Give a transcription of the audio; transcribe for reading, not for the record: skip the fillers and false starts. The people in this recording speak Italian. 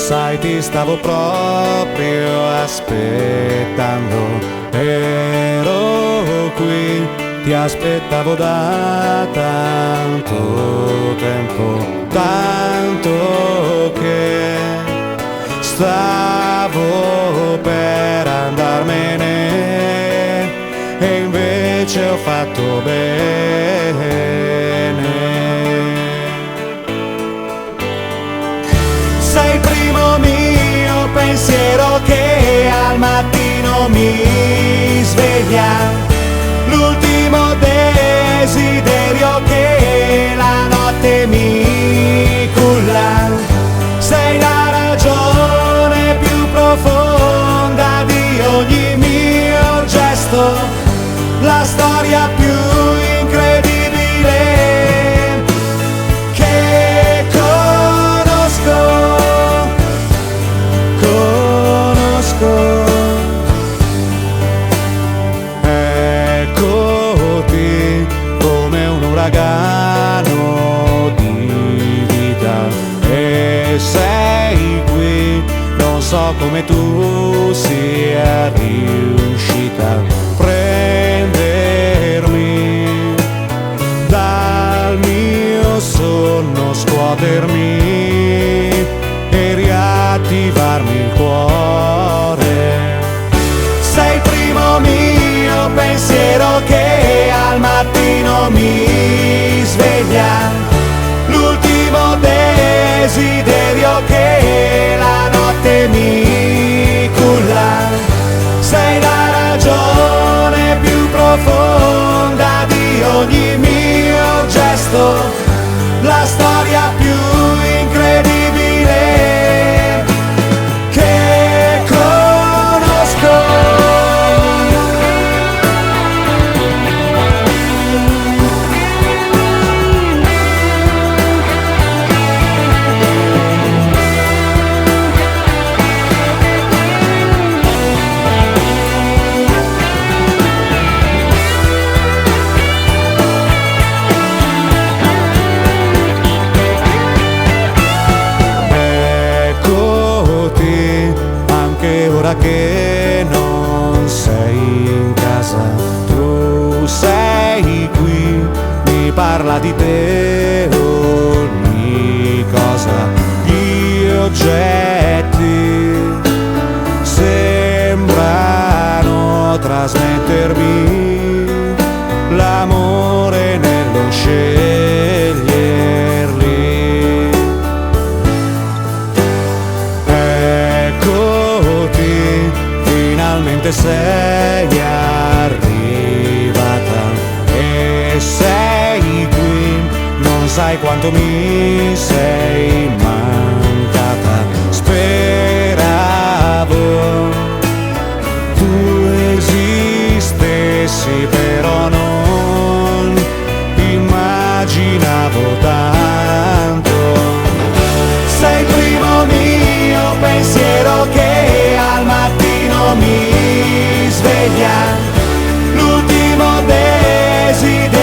Sai, ti stavo proprio aspettando, ero qui, ti aspettavo da tanto tempo, tanto che stavo per andarmene e invece ho fatto bene. Sei il primo mio pensiero che al mattino mi sveglia, l'ultimo desiderio che la notte mi culla. Sei la ragione più profonda di ogni mio gesto, la storia più incredibile che eccoti come un uragano di vita e sei qui, non so come tu sia riuscita a prendermi dal mio sonno, scuotermi e riattivarmi il cuore. Sei il primo mio pensiero che al mattino mi sveglia, l'ultimo desiderio che la notte mi culla. Sei la ragione più profonda di ogni mio gesto, la storia più incredibile che conosco. Ora che non sei in casa, tu sei qui, mi parla di te ogni cosa. Gli oggetti sembrano trasmettermi l'amore nello sceglierli. Finalmente sei arrivata e sei qui, non sai quanto mi sei mancata. Speravo tu esistessi, però non immaginavo tanto. Sei il primo mio pensiero che al mattino mi sveglia, l'ultimo desiderio